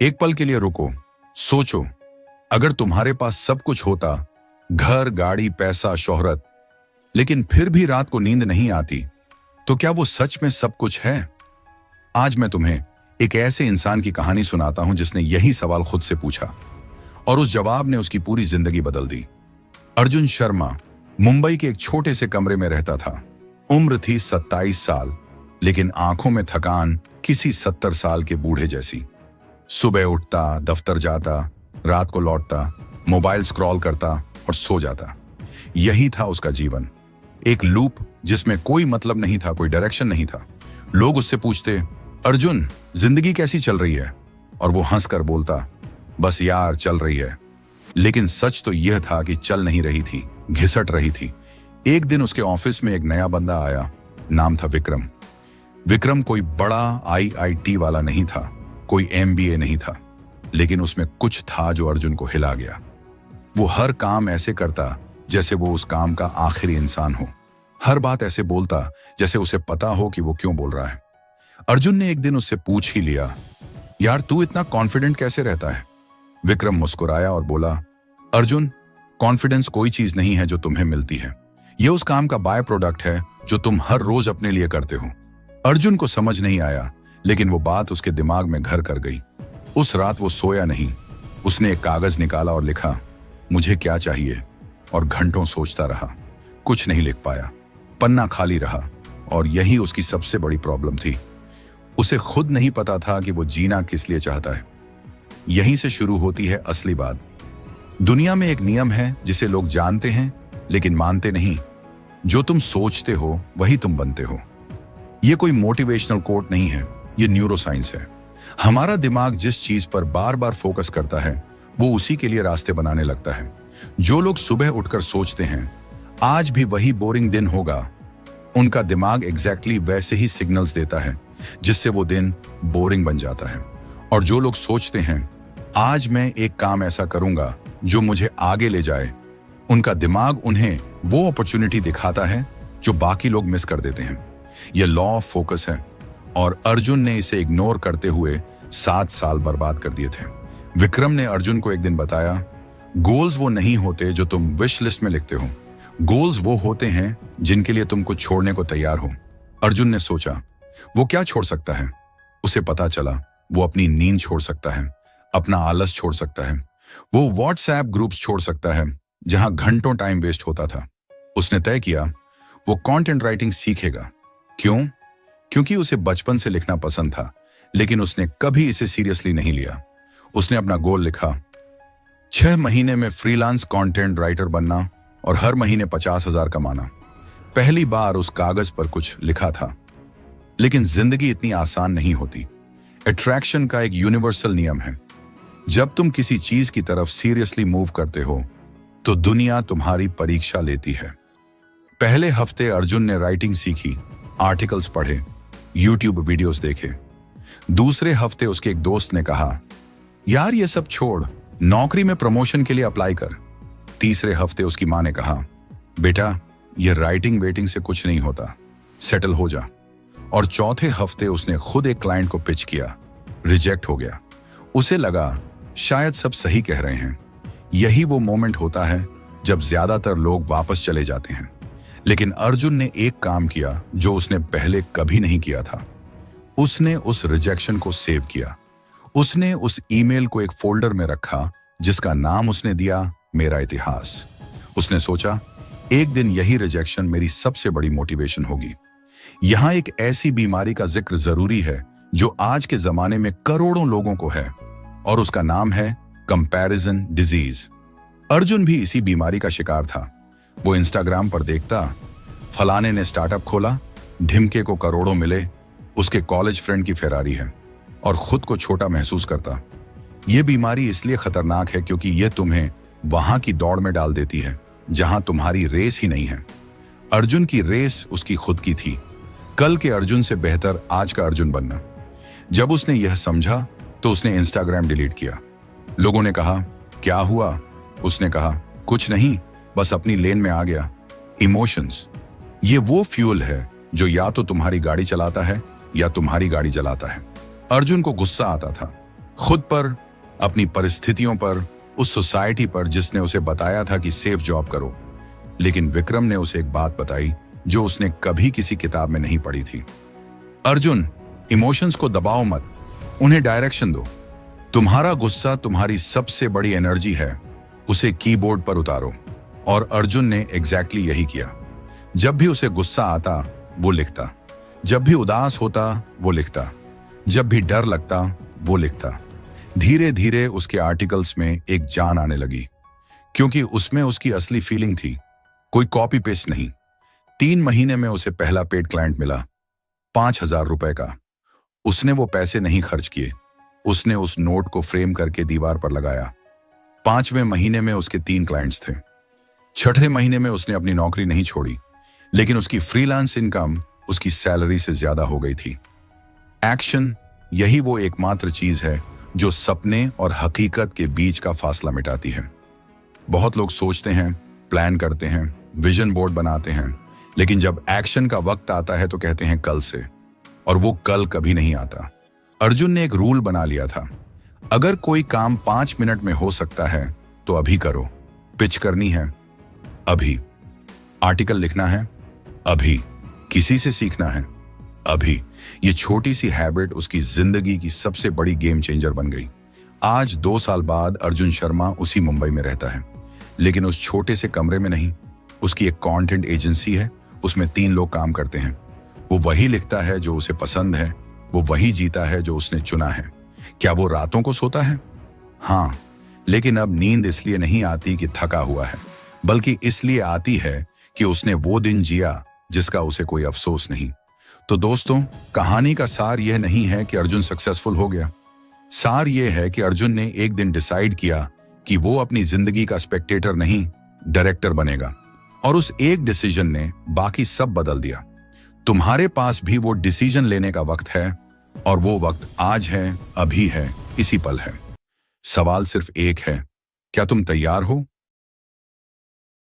एक पल के लिए रुको, सोचो, अगर तुम्हारे पास सब कुछ होता, घर, गाड़ी, पैसा, शोहरत, लेकिन फिर भी रात को नींद नहीं आती, तो क्या वो सच में सब कुछ है? आज मैं तुम्हें एक ऐसे इंसान की कहानी सुनाता हूं जिसने यही सवाल खुद से पूछा और उस जवाब ने उसकी पूरी जिंदगी बदल दी। अर्जुन शर्मा मुंबई के एक छोटे से कमरे में रहता था। उम्र थी 27 साल, लेकिन आंखों में थकान किसी 70 साल के बूढ़े जैसी। सुबह उठता, दफ्तर जाता, रात को लौटता, मोबाइल स्क्रॉल करता और सो जाता। यही था उसका जीवन, एक लूप जिसमें कोई मतलब नहीं था, कोई डायरेक्शन नहीं था। लोग उससे पूछते, अर्जुन जिंदगी कैसी चल रही है? और वो हंसकर बोलता, बस यार चल रही है। लेकिन सच तो यह था कि चल नहीं रही थी, घिसट रही थी। एक दिन उसके ऑफिस में एक नया बंदा आया। नाम था विक्रम। विक्रम कोई बड़ा IIT वाला नहीं था, कोई MBA नहीं था, लेकिन उसमें कुछ था जो अर्जुन को हिला गया। वो हर काम ऐसे करता जैसे वो उस काम का आखिरी इंसान हो। हर बात ऐसे बोलता जैसे उसे पता हो कि वो क्यों बोल रहा है। अर्जुन ने एक दिन उससे पूछ ही लिया, यार तू इतना कॉन्फिडेंट कैसे रहता है? विक्रम मुस्कुराया और बोला, अर्जुन, कॉन्फिडेंस कोई चीज नहीं है जो तुम्हें मिलती है, ये उस काम का बाय प्रोडक्ट है जो तुम हर रोज अपने लिए करते हो। अर्जुन को समझ नहीं आया, लेकिन वो बात उसके दिमाग में घर कर गई। उस रात वो सोया नहीं। उसने एक कागज निकाला और लिखा, मुझे क्या चाहिए, और घंटों सोचता रहा। कुछ नहीं लिख पाया, पन्ना खाली रहा। और यही उसकी सबसे बड़ी प्रॉब्लम थी। उसे खुद नहीं पता था कि वो जीना किस लिए चाहता है। यहीं से शुरू होती है असली बात। दुनिया में एक नियम है जिसे लोग जानते हैं लेकिन मानते नहीं। जो तुम सोचते हो वही तुम बनते हो। ये कोई मोटिवेशनल कोट नहीं है, ये न्यूरोसाइंस है। हमारा दिमाग जिस चीज पर बार बार फोकस करता है वो उसी के लिए रास्ते बनाने लगता है। जो लोग सुबह उठकर सोचते हैं आज भी वही बोरिंग दिन होगा, उनका दिमाग एग्जैक्टली वैसे ही सिग्नल्स देता है जिससे वो दिन बोरिंग बन जाता है। और जो लोग सोचते हैं आज मैं एक काम ऐसा करूंगा जो मुझे आगे ले जाए, उनका दिमाग उन्हें वो अपॉर्चुनिटी दिखाता है जो बाकी लोग मिस कर देते हैं। यह लॉ ऑफ फोकस है और अर्जुन ने इसे इग्नोर करते हुए 7 साल बर्बाद कर दिए थे। विक्रम ने अर्जुन को एक दिन बताया, गोल्स वो नहीं होते जो तुम विश लिस्ट में लिखते हो, गोल्स वो होते हैं जिनके लिए तुम कुछ छोड़ने को तैयार हो। अर्जुन ने सोचा, वो क्या छोड़ सकता है? उसे पता चला वो अपनी नींद छोड़ सकता है, अपना आलस छोड़ सकता है, वो व्हाट्सएप ग्रुप्स छोड़ सकता है जहां घंटों टाइम वेस्ट होता था। उसने तय किया वो कंटेंट राइटिंग सीखेगा। क्यों? क्योंकि उसे बचपन से लिखना पसंद था, लेकिन उसने कभी इसे सीरियसली नहीं लिया। उसने अपना गोल लिखा, 6 महीने में फ्रीलांस कंटेंट राइटर बनना और हर महीने 50,000 कमाना। पहली बार उस कागज पर कुछ लिखा था, लेकिन जिंदगी इतनी आसान नहीं होती। अट्रैक्शन का एक यूनिवर्सल नियम है, जब तुम किसी चीज की तरफ सीरियसली मूव करते हो तो दुनिया तुम्हारी परीक्षा लेती है। पहले हफ्ते अर्जुन ने राइटिंग सीखी, आर्टिकल्स पढ़े, यूट्यूब वीडियोस देखे। दूसरे हफ्ते उसके एक दोस्त ने कहा, यार ये सब छोड़, नौकरी में प्रमोशन के लिए अप्लाई कर। तीसरे हफ्ते उसकी मां ने कहा, बेटा ये राइटिंग वेटिंग से कुछ नहीं होता, सेटल हो जा। और चौथे हफ्ते उसने खुद एक क्लाइंट को पिच किया, रिजेक्ट हो गया। उसे लगा शायद सब सही कह रहे हैं। यही वो मोमेंट होता है जब ज्यादातर लोग वापस चले जाते हैं, लेकिन अर्जुन ने एक काम किया जो उसने पहले कभी नहीं किया था। उसने उस रिजेक्शन को सेव किया। उसने उस ईमेल को एक फोल्डर में रखा जिसका नाम उसने दिया मेरा इतिहास। उसने सोचा, एक दिन यही रिजेक्शन मेरी सबसे बड़ी मोटिवेशन होगी। यहां एक ऐसी बीमारी का जिक्र जरूरी है जो आज के जमाने में करोड़ों लोगों को है, और उसका नाम है कंपैरिजन डिजीज। अर्जुन भी इसी बीमारी का शिकार था। वो इंस्टाग्राम पर देखता, फलाने ने स्टार्टअप खोला, ढिमके को करोड़ों मिले, उसके कॉलेज फ्रेंड की फेरारी है, और खुद को छोटा महसूस करता। यह बीमारी इसलिए खतरनाक है क्योंकि यह तुम्हें वहां की दौड़ में डाल देती है जहां तुम्हारी रेस ही नहीं है। अर्जुन की रेस उसकी खुद की थी, कल के अर्जुन से बेहतर आज का अर्जुन बनना। जब उसने यह समझा तो उसने इंस्टाग्राम डिलीट किया। लोगों ने कहा, क्या हुआ? उसने कहा, कुछ नहीं, बस अपनी लेन में आ गया। इमोशंस, ये वो फ्यूल है जो या तो तुम्हारी गाड़ी चलाता है या तुम्हारी गाड़ी जलाता है। अर्जुन को गुस्सा आता था, खुद पर, अपनी परिस्थितियों पर, उस सोसाइटी पर जिसने उसे बताया था कि सेफ जॉब करो। लेकिन विक्रम ने उसे एक बात बताई जो उसने कभी किसी किताब में नहीं पढ़ी थी। अर्जुन, इमोशंस को दबाओ मत, उन्हें डायरेक्शन दो। तुम्हारा गुस्सा तुम्हारी सबसे बड़ी एनर्जी है, उसे कीबोर्ड पर उतारो। और अर्जुन ने एग्जैक्टली यही किया। जब भी उसे गुस्सा आता वो लिखता, जब भी उदास होता वो लिखता, जब भी डर लगता वो लिखता। धीरे धीरे उसके आर्टिकल्स में एक जान आने लगी, क्योंकि उसमें उसकी असली फीलिंग थी, कोई कॉपी पेस्ट नहीं। 3 महीने में उसे पहला पेड क्लाइंट मिला, 5,000 रुपए का। उसने वो पैसे नहीं खर्च किए, उसने उस नोट को फ्रेम करके दीवार पर लगाया। 5वें महीने में उसके 3 क्लाइंट्स थे। 6ठे महीने में उसने अपनी नौकरी नहीं छोड़ी, लेकिन उसकी फ्रीलांस इनकम उसकी सैलरी से ज्यादा हो गई थी। एक्शन, यही वो एकमात्र चीज है जो सपने और हकीकत के बीच का फासला मिटाती है। बहुत लोग सोचते हैं, प्लान करते हैं, विजन बोर्ड बनाते हैं, लेकिन जब एक्शन का वक्त आता है तो कहते हैं कल से, और वो कल कभी नहीं आता। अर्जुन ने एक रूल बना लिया था, अगर कोई काम 5 मिनट में हो सकता है तो अभी करो। पिच करनी है अभी, आर्टिकल लिखना है अभी, किसी से सीखना है अभी। ये छोटी सी हैबिट उसकी जिंदगी की सबसे बड़ी गेम चेंजर बन गई। आज 2 साल बाद अर्जुन शर्मा उसी मुंबई में रहता है, लेकिन उस छोटे से कमरे में नहीं। उसकी एक कंटेंट एजेंसी है, उसमें 3 लोग काम करते हैं। वो वही लिखता है जो उसे पसंद है, वो वही जीता है जो उसने चुना है। क्या वो रातों को सोता है? हाँ, लेकिन अब नींद इसलिए नहीं आती कि थका हुआ है, बल्कि इसलिए आती है कि उसने वो दिन जिया जिसका उसे कोई अफसोस नहीं। तो दोस्तों, कहानी का सार यह नहीं है कि अर्जुन सक्सेसफुल हो गया। सार यह है कि अर्जुन ने एक दिन डिसाइड किया कि वो अपनी जिंदगी का स्पेक्टेटर नहीं, डायरेक्टर बनेगा। और उस एक डिसीजन ने बाकी सब बदल दिया। तुम्हारे पास भी वो डिसीजन लेने का वक्त है, और वो वक्त आज है, अभी है, इसी पल है। सवाल सिर्फ एक है, क्या तुम तैयार हो?